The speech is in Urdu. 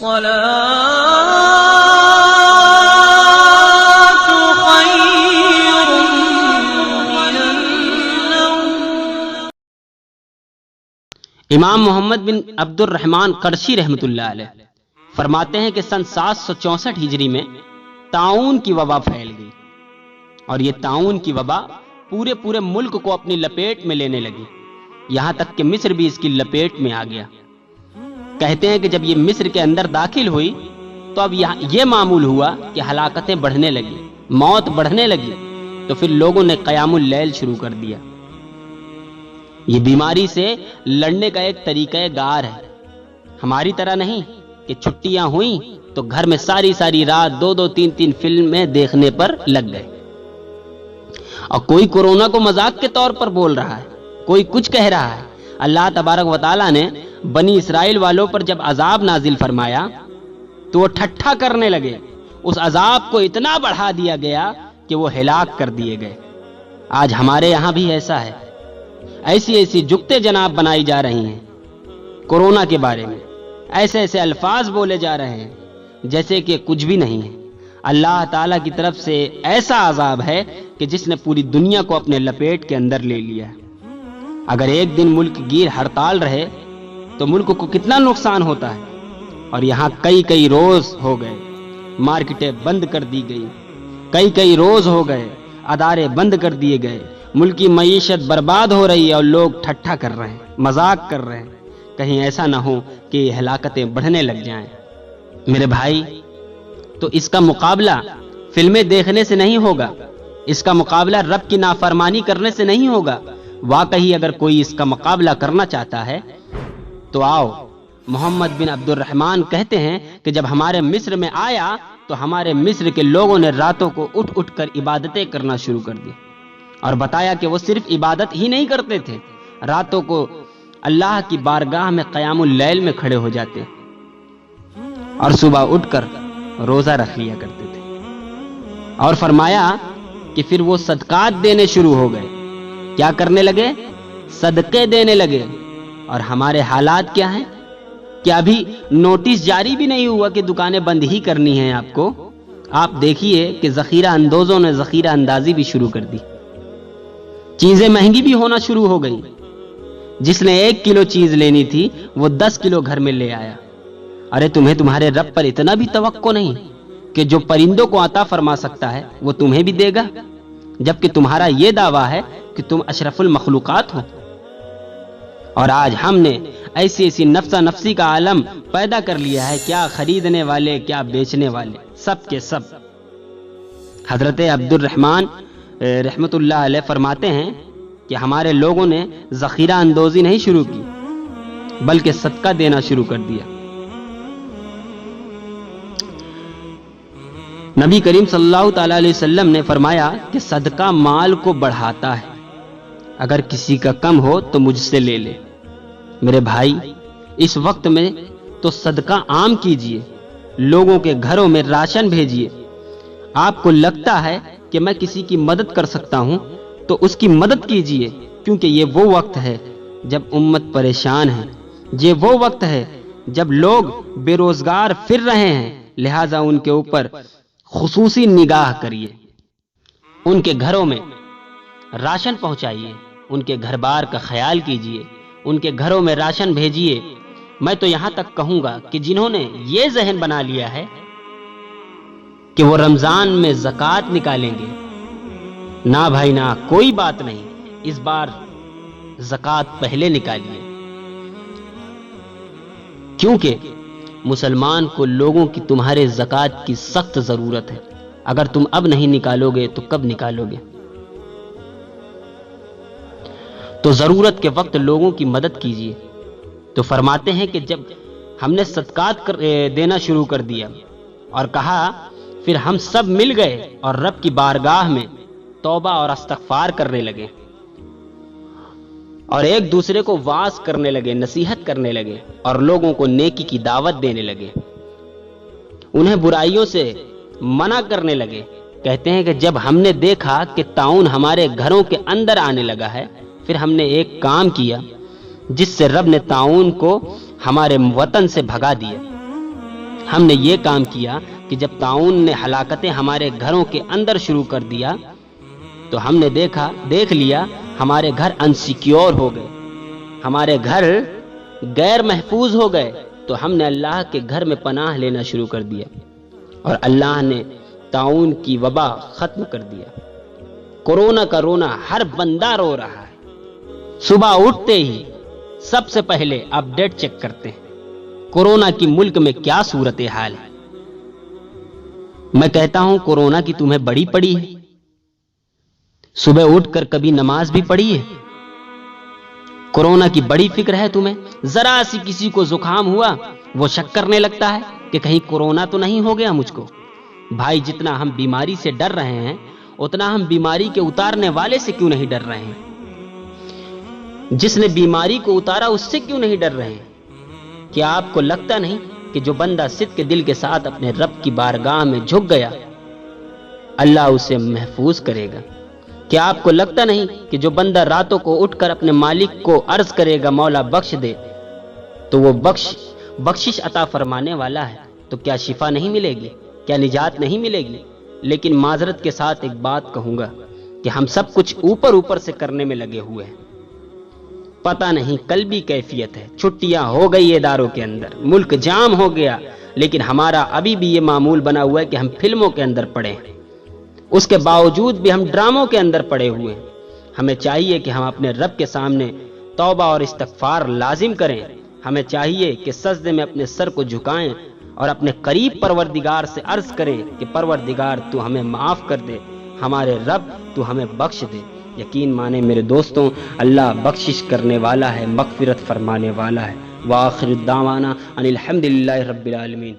امام محمد بن عبد الرحمن قرشی رحمۃ اللہ علیہ فرماتے ہیں کہ سن 764 ہجری میں طاعون کی وبا پھیل گئی، اور یہ طاعون کی وبا پورے ملک کو اپنی لپیٹ میں لینے لگی، یہاں تک کہ مصر بھی اس کی لپیٹ میں آ گیا۔ کہتے ہیں کہ جب یہ مصر کے اندر داخل ہوئی تو اب یہ معمول ہوا کہ ہلاکتیں بڑھنے لگی، موت بڑھنے لگی، تو پھر لوگوں نے قیام اللیل شروع کر دیا۔ یہ بیماری سے لڑنے کا ایک طریقہ کار ہے، ہماری طرح نہیں کہ چھٹیاں ہوئیں تو گھر میں ساری رات 2-3 فلمیں دیکھنے پر لگ گئے، اور کوئی کورونا کو مذاق کے طور پر بول رہا ہے، کوئی کچھ کہہ رہا ہے۔ اللہ تبارک و تعالیٰ نے بنی اسرائیل والوں پر جب عذاب نازل فرمایا تو وہ ٹھٹھا کرنے لگے، اس عذاب کو اتنا بڑھا دیا گیا کہ وہ ہلاک کر دیے گئے۔ آج ہمارے یہاں بھی ایسا ہے، ایسی جگتے جناب بنائی جا رہی ہیں کورونا کے بارے میں، ایسے الفاظ بولے جا رہے ہیں جیسے کہ کچھ بھی نہیں ہے۔ اللہ تعالیٰ کی طرف سے ایسا عذاب ہے کہ جس نے پوری دنیا کو اپنے لپیٹ کے اندر لے لیا ہے۔ اگر ایک دن ملک گیر ہڑتال رہے تو ملک کو کتنا نقصان ہوتا ہے، اور یہاں کئی روز ہو گئے مارکیٹیں بند کر دی گئی، کئی روز ہو گئے ادارے بند کر دیے گئے، ملکی معیشت برباد ہو رہی ہے اور لوگ ٹھٹھا کر رہے ہیں، مذاق کر رہے ہیں۔ کہیں ایسا نہ ہو کہ یہ ہلاکتیں بڑھنے لگ جائیں۔ میرے بھائی، تو اس کا مقابلہ فلمیں دیکھنے سے نہیں ہوگا، اس کا مقابلہ رب کی نافرمانی کرنے سے نہیں ہوگا۔ واقعی اگر کوئی اس کا مقابلہ کرنا چاہتا ہے تو آؤ۔ محمد بن عبد الرحمن کہتے ہیں کہ جب ہمارے مصر میں آیا تو ہمارے مصر کے لوگوں نے راتوں کو اٹھ کر عبادتیں کرنا شروع کر دی، اور بتایا کہ وہ صرف عبادت ہی نہیں کرتے تھے، راتوں کو اللہ کی بارگاہ میں قیام اللیل میں کھڑے ہو جاتے اور صبح اٹھ کر روزہ رکھ لیا کرتے تھے۔ اور فرمایا کہ پھر وہ صدقات دینے شروع ہو گئے۔ کیا کرنے لگے؟ صدقے دینے لگے۔ اور ہمارے حالات کیا ہیں کہ ابھی نوٹس جاری بھی نہیں ہوا کہ دکانیں بند ہی کرنی ہیں آپ کو۔ آپ دیکھیے کہ ذخیرہ اندوزوں نے ذخیرہ اندازی بھی شروع کر دی، چیزیں مہنگی بھی ہونا شروع ہو گئی۔ جس نے 1 کلو چیز لینی تھی وہ 10 کلو گھر میں لے آیا۔ ارے تمہیں تمہارے رب پر اتنا بھی توقع نہیں کہ جو پرندوں کو عطا فرما سکتا ہے وہ تمہیں بھی دے گا، جبکہ تمہارا یہ دعویٰ ہے کہ تم اشرف المخلوقات ہو۔ اور آج ہم نے ایسی نفسا نفسی کا عالم پیدا کر لیا ہے، کیا خریدنے والے کیا بیچنے والے، سب کے سب۔ حضرت عبد الرحمن رحمت اللہ علیہ فرماتے ہیں کہ ہمارے لوگوں نے ذخیرہ اندوزی نہیں شروع کی بلکہ صدقہ دینا شروع کر دیا۔ نبی کریم صلی اللہ تعالی علیہ وسلم نے فرمایا کہ صدقہ مال کو بڑھاتا ہے، اگر کسی کا کم ہو تو مجھ سے لے لے۔ میرے بھائی، اس وقت میں تو صدقہ عام کیجئے، لوگوں کے گھروں میں راشن بھیجئے۔ آپ کو لگتا ہے کہ میں کسی کی مدد کر سکتا ہوں تو اس کی مدد کیجئے، کیونکہ یہ وہ وقت ہے جب امت پریشان ہے، یہ وہ وقت ہے جب لوگ بے روزگار پھر رہے ہیں، لہٰذا ان کے اوپر خصوصی نگاہ کریے، ان کے گھروں میں راشن پہنچائیے، ان کے گھر بار کا خیال کیجئے، ان کے گھروں میں راشن بھیجئے۔ میں تو یہاں تک کہوں گا کہ جنہوں نے یہ ذہن بنا لیا ہے کہ وہ رمضان میں زکوٰۃ نکالیں گے، نہ بھائی نہ، کوئی بات نہیں، اس بار زکوٰۃ پہلے نکالیے، کیونکہ مسلمان کو لوگوں کی تمہارے زکوٰۃ کی سخت ضرورت ہے۔ اگر تم اب نہیں نکالو گے تو کب نکالو گے؟ تو ضرورت کے وقت لوگوں کی مدد کیجیے۔ تو فرماتے ہیں کہ جب ہم نے صدقات دینا شروع کر دیا اور کہا، پھر ہم سب مل گئے اور رب کی بارگاہ میں توبہ اور استغفار کرنے لگے، اور ایک دوسرے کو واعظ کرنے لگے، نصیحت کرنے لگے، اور لوگوں کو نیکی کی دعوت دینے لگے، انہیں برائیوں سے منع کرنے لگے۔ کہتے ہیں کہ جب ہم نے دیکھا کہ طاعون ہمارے گھروں کے اندر آنے لگا ہے، پھر ہم نے ایک کام کیا جس سے رب نے طاعون کو ہمارے وطن سے بھگا دیا۔ ہم نے یہ کام کیا کہ جب طاعون نے ہلاکتیں ہمارے گھروں کے اندر شروع کر دیا تو ہم نے دیکھ لیا ہمارے گھر انسیکیور ہو گئے، ہمارے گھر غیر محفوظ ہو گئے، تو ہم نے اللہ کے گھر میں پناہ لینا شروع کر دیا اور اللہ نے طاعون کی وبا ختم کر دیا۔ کورونا کا رونا ہر بندہ رو رہا ہے۔ صبح اٹھتے ہی سب سے پہلے اپڈیٹ چیک کرتے ہیں کورونا کی ملک میں کیا صورتحال ہے۔ میں کہتا ہوں کورونا کی تمہیں بڑی پڑی ہے؟ صبح اٹھ کر کبھی نماز بھی پڑھی ہے؟ کورونا کی بڑی فکر ہے تمہیں؟ ذرا سی کسی کو زکام ہوا وہ شک کرنے لگتا ہے کہ کہیں کورونا تو نہیں ہو گیا مجھ کو۔ بھائی جتنا ہم بیماری سے ڈر رہے ہیں اتنا ہم بیماری کے اتارنے والے سے کیوں نہیں ڈر رہے ہیں؟ جس نے بیماری کو اتارا اس سے کیوں نہیں ڈر رہے ہیں؟ کیا آپ کو لگتا نہیں کہ جو بندہ صدق کے دل کے ساتھ اپنے رب کی بارگاہ میں جھک گیا اللہ اسے محفوظ کرے گا؟ کیا آپ کو لگتا نہیں کہ جو بندہ راتوں کو اٹھ کر اپنے مالک کو عرض کرے گا مولا بخش دے تو وہ بخشش عطا فرمانے والا ہے؟ تو کیا شفا نہیں ملے گی؟ کیا نجات نہیں ملے گی؟ لیکن معذرت کے ساتھ ایک بات کہوں گا کہ ہم سب کچھ اوپر سے کرنے میں لگے ہوئے ہیں۔ پتہ نہیں قلبی کیفیت ہے، چھٹیاں ہو گئی اداروں کے اندر، ملک جام ہو گیا، لیکن ہمارا ابھی بھی یہ معمول بنا ہوا ہے کہ ہم فلموں کے اندر پڑے ہیں، اس کے باوجود بھی ہم ڈراموں کے اندر پڑے ہوئے ہیں۔ ہمیں چاہیے کہ ہم اپنے رب کے سامنے توبہ اور استغفار لازم کریں۔ ہمیں چاہیے کہ سجدے میں اپنے سر کو جھکائیں اور اپنے قریب پروردگار سے عرض کریں کہ پروردگار تو ہمیں معاف کر دے، ہمارے رب تو ہمیں بخش دے۔ یقین مانے میرے دوستوں، اللہ بخشش کرنے والا ہے، مغفرت فرمانے والا ہے۔ وآخر الدعوانا ان الحمدللہ رب العالمین۔